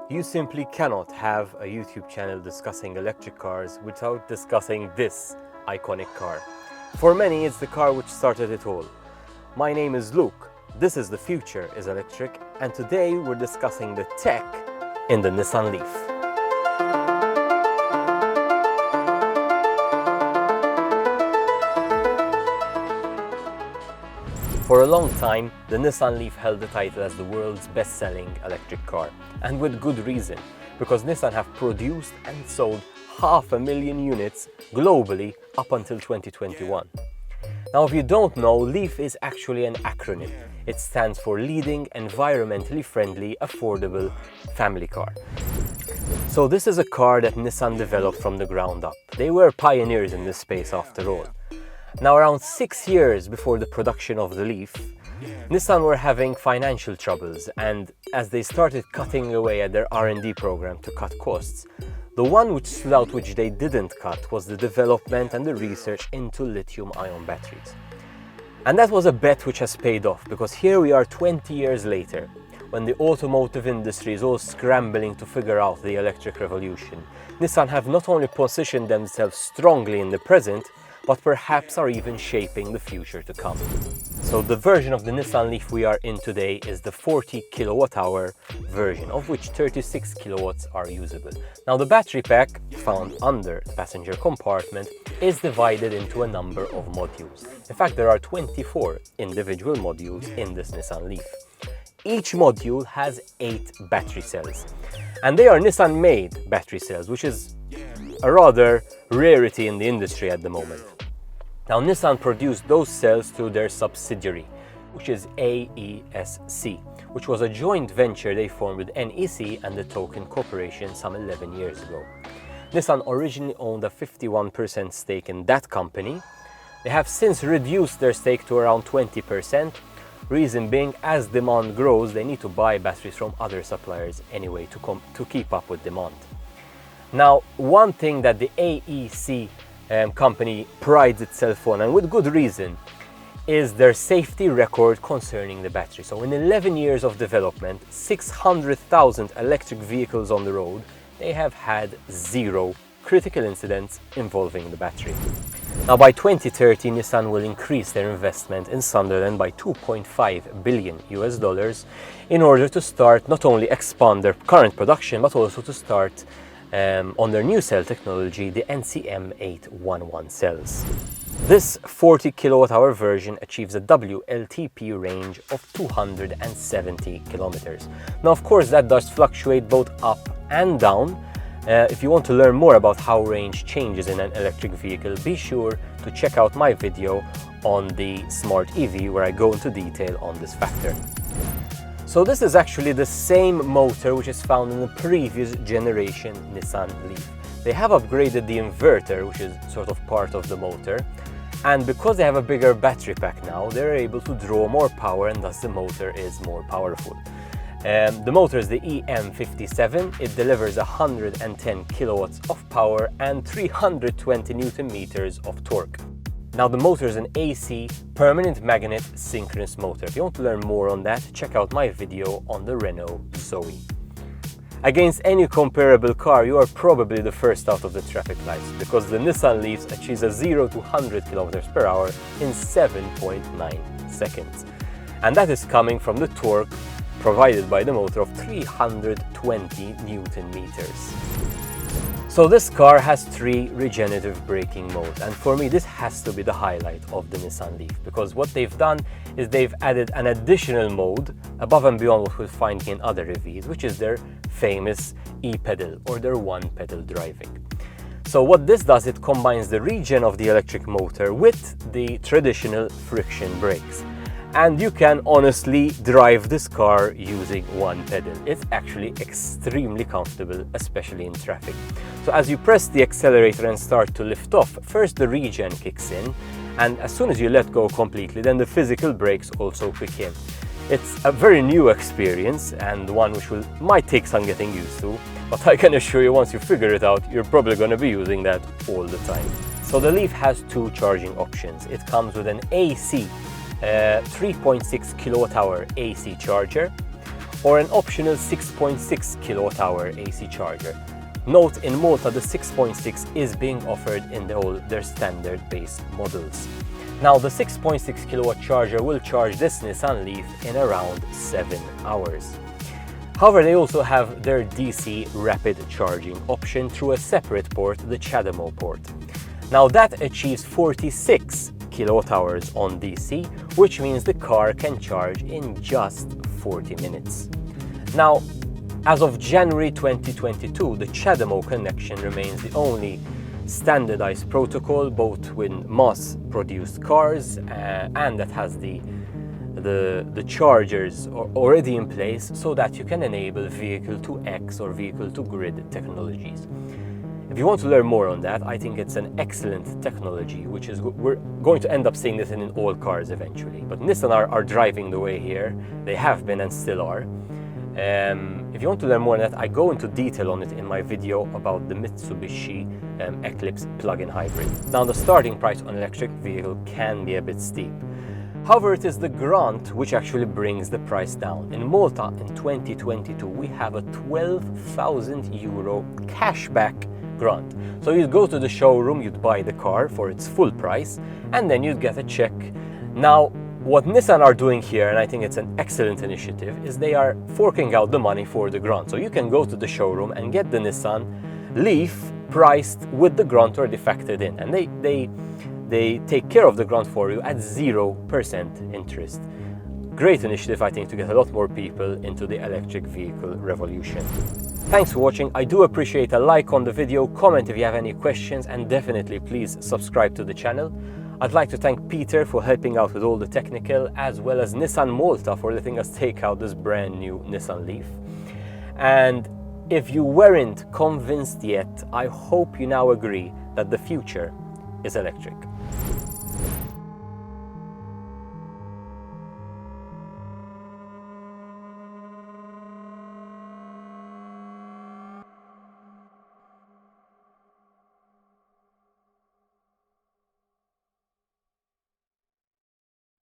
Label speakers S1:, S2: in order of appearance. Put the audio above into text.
S1: You simply cannot have a YouTube channel discussing electric cars without discussing this iconic car. For many, it's the car which started it all. My name is Luke, this is The Future is Electric, and today we're discussing the tech in the Nissan Leaf. For a long time, the Nissan Leaf held the title as the world's best-selling electric car, and with good reason, because Nissan have produced and sold 500,000 units globally up until 2021. Now, if you don't know, Leaf is actually an acronym. It stands for Leading Environmentally Friendly Affordable Family Car. So this is a car that Nissan developed from the ground up. They were pioneers in this space after all. Now, around 6 years before the production of the Leaf, Nissan were having financial troubles, and as they started cutting away at their R&D program to cut costs, the one which stood out which they didn't cut was the development and the research into lithium-ion batteries. And that was a bet which has paid off, because here we are 20 years later, when the automotive industry is all scrambling to figure out the electric revolution. Nissan have not only positioned themselves strongly in the present, but perhaps are even shaping the future to come. So the version of the Nissan Leaf we are in today is the 40 kilowatt-hour version, of which 36 kilowatts are usable. Now, the battery pack found under the passenger compartment is divided into a number of modules. In fact, there are 24 individual modules in this Nissan Leaf. Each module has 8 battery cells, and they are Nissan-made battery cells, which is a rather rarity in the industry at the moment. Now, Nissan produced those cells through their subsidiary, which is AESC, which was a joint venture they formed with NEC and the Token Corporation some 11 years ago. Nissan originally owned a 51% stake in that company. They have since reduced their stake to around 20%, reason being, as demand grows, they need to buy batteries from other suppliers anyway to keep up with demand. Now, one thing that the AEC company prides itself on, and with good reason, is their safety record concerning the battery. So in 11 years of development, 600,000 electric vehicles on the road, they have had 0 critical incidents involving the battery. Now, by 2030, Nissan will increase their investment in Sunderland by $2.5 billion in order to start not only expand their current production, but also to start on their new cell technology, the NCM811 cells. This 40 kilowatt-hour version achieves a WLTP range of 270 kilometers. Now, of course, that does fluctuate both up and down. If you want to learn more about how range changes in an electric vehicle, be sure to check out my video on the Smart EV, where I go into detail on this factor. So this is actually the same motor which is found in the previous generation Nissan Leaf. They have upgraded the inverter, which is sort of part of the motor, and because they have a bigger battery pack now, they're able to draw more power, and thus the motor is more powerful. The motor is the EM57. It delivers 110 kilowatts of power and 320 Newton meters of torque. Now, the motor is an AC permanent magnet synchronous motor. If you want to learn more on that, check out my video on the Renault Zoe. Against any comparable car, you are probably the first out of the traffic lights, because the Nissan Leaf achieves a 0 to 100 km per hour in 7.9 seconds. And that is coming from the torque provided by the motor of 320 Newton meters. So this car has 3 regenerative braking modes, and for me this has to be the highlight of the Nissan Leaf, because what they've done is they've added an additional mode above and beyond what we'll find in other EVs, which is their famous e-pedal, or their one-pedal driving. So what this does, it combines the regen of the electric motor with the traditional friction brakes. And you can honestly drive this car using one pedal. It's actually extremely comfortable, especially in traffic. So as you press the accelerator and start to lift off, first the regen kicks in, and as soon as you let go completely, then the physical brakes also kick in. It's a very new experience, and one which might take some getting used to, but I can assure you, once you figure it out, you're probably going to be using that all the time. So the Leaf has 2 charging options. It comes with an AC 3.6 kilowatt hour AC charger, or an optional 6.6 kilowatt-hour AC charger. Note, in Malta the 6.6 is being offered in their standard base models. Now the 6.6 kilowatt charger will charge this Nissan Leaf in around 7 hours. However, they also have their DC rapid charging option through a separate port, the CHAdeMO port. Now that achieves 46 kilowatt hours on DC, which means the car can charge in just 40 minutes. Now, as of January 2022, the CHAdeMO connection remains the only standardized protocol, both with mass-produced cars and that has the chargers already in place, so that you can enable vehicle-to-X or vehicle-to-grid technologies. If you want to learn more on that, I think it's an excellent technology, which is we're going to end up seeing this in all cars eventually. But Nissan are driving the way here. They have been and still are. If you want to learn more on that, I go into detail on it in my video about the Mitsubishi Eclipse plug-in hybrid. Now, the starting price on an electric vehicle can be a bit steep. However, it is the grant which actually brings the price down. In Malta in 2022, we have a €12,000 cashback grant. So you'd go to the showroom, you'd buy the car for its full price, and then you'd get a check. Now, what Nissan are doing here, and I think it's an excellent initiative, is they are forking out the money for the grant. So you can go to the showroom and get the Nissan Leaf priced with the grant already factored in, and they take care of the grant for you at 0% interest. Great initiative, I think, to get a lot more people into the electric vehicle revolution. Thanks for watching. I do appreciate a like on the video, comment if you have any questions, and definitely please subscribe to the channel. I'd like to thank Peter for helping out with all the technical, as well as Nissan Malta for letting us take out this brand new Nissan Leaf. And if you weren't convinced yet, I hope you now agree that the future is electric.